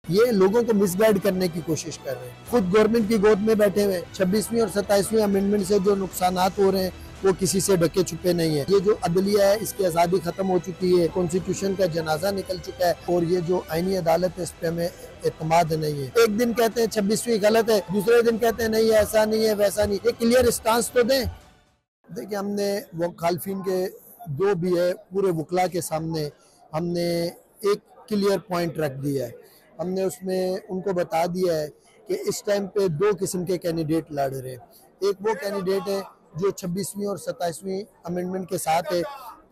ये लोगों को मिसगाइड करने की कोशिश कर रहे हैं। खुद गवर्नमेंट की गोद में बैठे हुए 26वीं और 27वीं अमेंडमेंट से जो नुकसानात हो रहे हैं वो किसी से ढके छुपे नहीं है। ये जो अदलिया है इसकी आज़ादी खत्म हो चुकी है, कॉन्स्टिट्यूशन का जनाजा निकल चुका है और ये जो आईनी अदालत है इस पे हमें एतमाद नहीं है। एक दिन कहते हैं 26वीं गलत है, दूसरे दिन कहते हैं नहीं ऐसा नहीं है वैसा नहीं। ये क्लियर स्टांस तो दें। देखिए हमने वो खालफीन के जो भी है पूरे वकला के सामने हमने एक क्लियर पॉइंट रख दिया है। हमने उसमें उनको बता दिया है कि इस टाइम पे दो किस्म के कैंडिडेट लड़ रहे हैं। एक वो कैंडिडेट है जो 26वीं और 27वीं अमेंडमेंट के साथ है,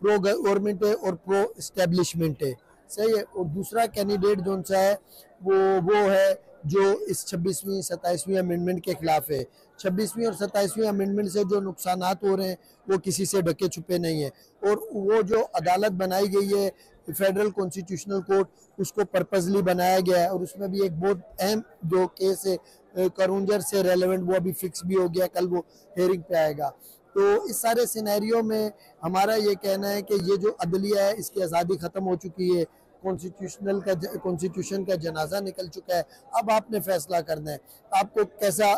प्रो गवर्नमेंट है और प्रो इस्टेब्लिशमेंट है, सही है। और दूसरा कैंडिडेट जो सा है वो है जो इस 26वीं 27वीं अमेंडमेंट के खिलाफ है। 26वीं और 27वीं अमेंडमेंट से जो नुकसानात हो रहे हैं वो किसी से ढके छुपे नहीं है। और वो जो अदालत बनाई गई है फेडरल कॉन्स्टिट्यूशनल कोर्ट, उसको पर्पजली बनाया गया है और उसमें भी एक बहुत अहम जो केस है करुंजर से रेलेवेंट वो अभी फिक्स भी हो गया, कल वो हेयरिंग पे आएगा। तो इस सारे सिनेरियो में हमारा ये कहना है कि ये जो अदलिया है इसकी आज़ादी ख़त्म हो चुकी है, कॉन्स्टिट्यूशन का जनाजा निकल चुका है। अब आपने फैसला करना है आपको कैसा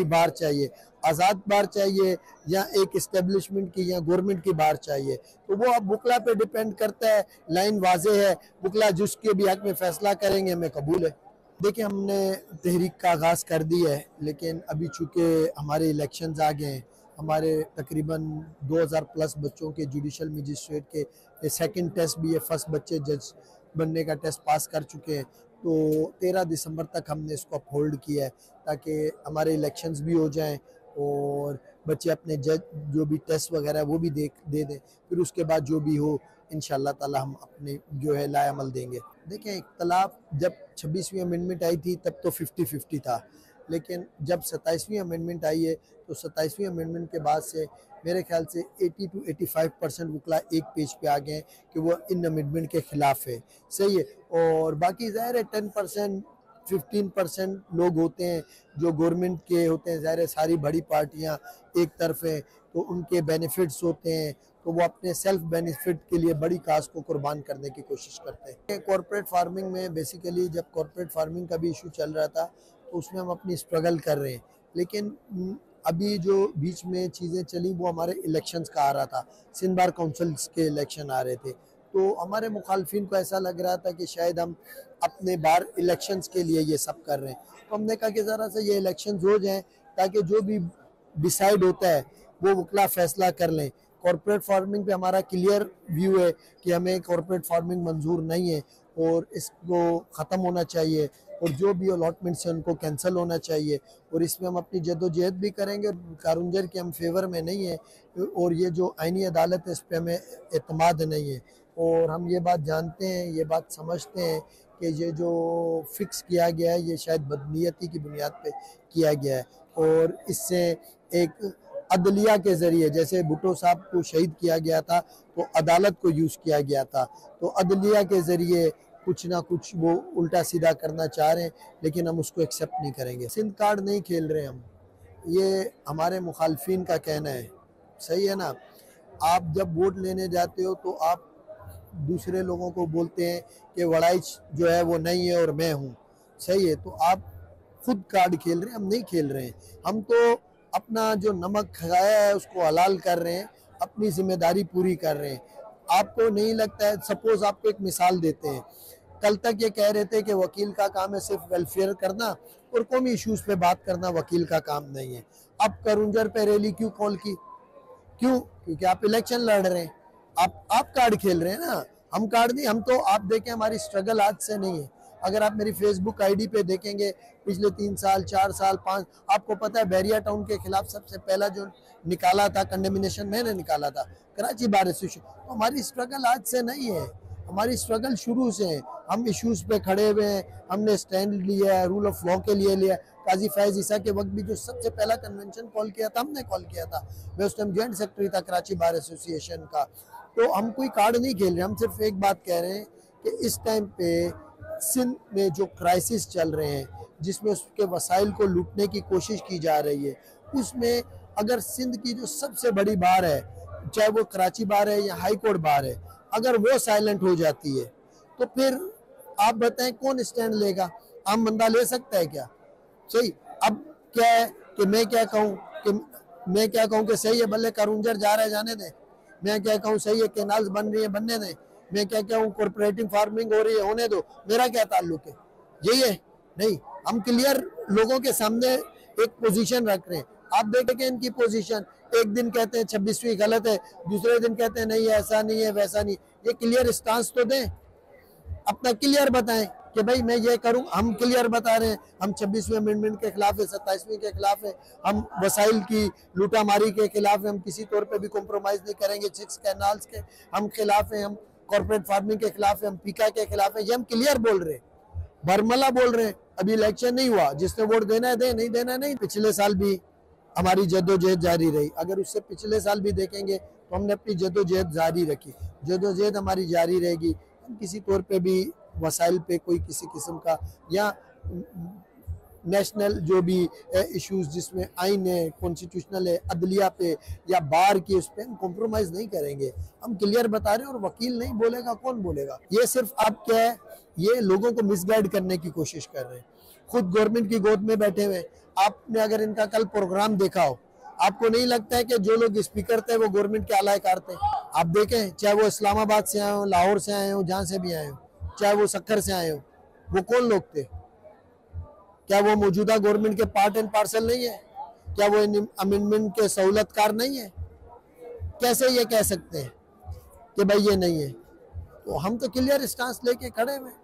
बार चाहिए, आज़ाद बार चाहिए या एक इस्टेब्लिशमेंट की या गवर्नमेंट की बार चाहिए। तो वो अब बुकला पे डिपेंड करता है। लाइन वाजे है, बुकला जिसके भी हक में फैसला करेंगे हमें कबूल है। देखिए हमने तहरीक का आगाज़ कर दिया है, लेकिन अभी चूँकि हमारे इलेक्शंस आ गए हैं, हमारे तकरीबन 2000 प्लस बच्चों के जुडिशल मजिस्ट्रेट के सेकंड टेस्ट भी है, फर्स्ट बच्चे जज बनने का टेस्ट पास कर चुके हैं। तो 13 दिसंबर तक हमने इसको अपहोल्ड किया है ताकि हमारे इलेक्शंस भी हो जाएं और बच्चे अपने जज जो भी टेस्ट वगैरह वो भी दे दें। फिर उसके बाद जो भी हो इंशाल्लाह ताला हम अपने जो है लाएअमल देंगे। देखें इख्तलाफ जब 26वीं अमेंडमेंट आई थी तब तो 50-50 था, लेकिन जब 27वीं अमेंडमेंट आई है तो 27वीं अमेंडमेंट के बाद से मेरे ख्याल से 80 to 85% वकला एक पेज पे आ गए हैं कि वो इन अमेंडमेंट के खिलाफ है, सही है। और बाकी ज़ाहिर है 10% 15% लोग होते हैं जो गवर्नमेंट के होते हैं। ज़ाहिर है सारी बड़ी पार्टियां एक तरफ हैं तो उनके बेनिफिट्स होते हैं, तो वो अपने सेल्फ बेनिफिट के लिए बड़ी काज को कुर्बान करने की कोशिश करते हैं। कॉर्पोरेट फार्मिंग में बेसिकली जब कॉर्पोरेट फार्मिंग का भी इशू चल रहा था तो उसमें हम अपनी स्ट्रगल कर रहे हैं, लेकिन अभी जो बीच में चीज़ें चली वो हमारे इलेक्शंस का आ रहा था, सिंध बार काउंसिल्स के इलेक्शन आ रहे थे, तो हमारे मुखालफिन को ऐसा लग रहा था कि शायद हम अपने बार इलेक्शंस के लिए ये सब कर रहे हैं। तो हमने कहा कि ज़रा से ये इलेक्शंस हो जाएं ताकि जो भी डिसाइड होता है वो वकला फैसला कर लें। कॉर्पोरेट फार्मिंग पे हमारा क्लियर व्यू है कि हमें कॉर्पोरेट फार्मिंग मंजूर नहीं है और इसको ख़त्म होना चाहिए और जो भी अलॉटमेंट्स हैं उनको कैंसिल होना चाहिए। और इसमें हम अपनी जद्दोजहद भी करेंगे और कारुंजर के हम फेवर में नहीं है और ये जो आईनी अदालत है इस पर हमें एतमाद नहीं है। और हम ये बात जानते हैं, ये बात समझते हैं कि ये जो फिक्स किया गया है ये शायद बदनीयती की बुनियाद पे किया गया है और इससे एक अदलिया के ज़रिए, जैसे भुट्टो साहब को शहीद किया गया था तो अदालत को यूज़ किया गया था, तो अदलिया के ज़रिए कुछ ना कुछ वो उल्टा सीधा करना चाह रहे हैं, लेकिन हम उसको एक्सेप्ट नहीं करेंगे। सिंध कार्ड नहीं खेल रहे हम, ये हमारे मुखालफिन का कहना है, सही है ना। आप जब वोट लेने जाते हो तो आप दूसरे लोगों को बोलते हैं कि वड़ाइच जो है वो नहीं है और मैं हूँ, सही है। तो आप खुद कार्ड खेल रहे हैं, हम नहीं खेल रहे हैं। हम तो अपना जो नमक खाया है उसको हलाल कर रहे हैं, अपनी जिम्मेदारी पूरी कर रहे हैं। आपको नहीं लगता है, सपोज आपको एक मिसाल देते हैं, कल तक ये कह रहे थे कि वकील का काम है सिर्फ वेलफेयर करना और कौमी इश्यूज पे बात करना वकील का काम नहीं है। अब करुंजर पे रैली क्यों कॉल की? क्यों? क्योंकि आप इलेक्शन लड़ रहे हैं, आप कार्ड खेल रहे हैं ना, हम कार्ड नहीं। हम तो आप देखें हमारी स्ट्रगल आज से नहीं है। अगर आप मेरी फेसबुक आईडी पे देखेंगे पिछले 3 साल 4 साल 5, आपको पता है बैरिया टाउन के खिलाफ सबसे पहला जो निकाला था कंडेमिनेशन मैंने निकाला था, कराची बार एसोसिएशन। तो हमारी स्ट्रगल आज से नहीं है, हमारी स्ट्रगल शुरू से है। हम इश्यूज पे खड़े हुए हैं, हमने स्टैंड लिया है, रूल ऑफ लॉ के लिए लिया। काजी फैज ईसा के वक्त भी जो सबसे पहला कन्वेंशन कॉल किया था हमने कॉल किया था, मैं उस टाइम जॉइंट सेक्रेटरी था कराची बार एसोसिएशन का। तो हम कोई कार्ड नहीं खेल रहे, हम सिर्फ एक बात कह रहे हैं कि इस टाइम पे सिंध में जो क्राइसिस चल रहे हैं जिसमें उसके वसाइल को लूटने की कोशिश की जा रही है, उसमें अगर सिंध की जो सबसे बड़ी बार है, चाहे वो कराची बार है या हाई कोर्ट बार है, अगर वो साइलेंट हो जाती है तो फिर आप बताएं कौन स्टैंड लेगा? आम बंदा ले सकता है क्या? सही। अब क्या है कि मैं क्या कहूँ कि सही है, भले कारूंजर जा रहे जाने दें। मैं क्या कहूँ सही है, कैनाल्स बन रही है बनने दें। मैं क्या कहूँ कॉर्पोरेटिव फार्मिंग हो रही है होने दो, मेरा क्या ताल्लुक है? यही है। नहीं, हम क्लियर लोगों के सामने एक पोजीशन रख रहे हैं। आप देखें इनकी पोजीशन, एक दिन कहते हैं 26वीं गलत है, दूसरे दिन कहते हैं नहीं ऐसा नहीं है वैसा नहीं। ये क्लियर स्टांस तो दें, अपना क्लियर बताएं कि भाई मैं ये करूं। हम क्लियर बता रहे हैं, हम 26वें अमेंडमेंट के खिलाफ है, 27वीं के खिलाफ है, हम वसाइल की लूटामारी के खिलाफ है, हम किसी तौर पे भी कॉम्प्रोमाइज नहीं करेंगे, 6 कैनाल्स के हम खिलाफ हैं, हम कॉर्पोरेट फार्मिंग के खिलाफ है, हम पीका के खिलाफ है। ये हम क्लियर बोल रहे हैं, बरमला बोल रहे हैं। अभी इलेक्शन नहीं हुआ, जिसने वोट देना है दे, नहीं देना नहीं। पिछले साल भी हमारी जद्दोजहद जारी रही, अगर उससे पिछले साल भी देखेंगे तो हमने अपनी जद्दोजहद जारी रखी। जद्दोजहद हमारी जारी रहेगी। हम किसी तौर पे भी वसाइल पे कोई किसी किस्म का या नेशनल जो भी इश्यूज जिसमें आइन है, कॉन्स्टिट्यूशनल है, अदलिया पे या बार की, उस पर हम कॉम्प्रोमाइज़ नहीं करेंगे। हम क्लियर बता रहे हैं, और वकील नहीं बोलेगा कौन बोलेगा? ये सिर्फ आप क्या है, ये लोगों को मिसगाइड करने की कोशिश कर रहे हैं, खुद गवर्नमेंट की गोद में बैठे हुए। आपने अगर इनका कल प्रोग्राम देखा हो, आपको नहीं लगता है कि जो लोग स्पीकर थे वो गवर्नमेंट के आलाकार थे? आप देखें, चाहे वो इस्लामाबाद से आए हो, लाहौर से आए हो, जहाँ से भी आए हो, चाहे वो सक्कर से आए हो, वो कौन लोग थे? क्या वो मौजूदा गवर्नमेंट के पार्ट एंड पार्सल नहीं है? क्या वो अमेंडमेंट के सहूलतकार नहीं है? कैसे ये कह सकते हैं कि भाई ये नहीं है? तो हम तो क्लियर स्टांस लेके खड़े हैं।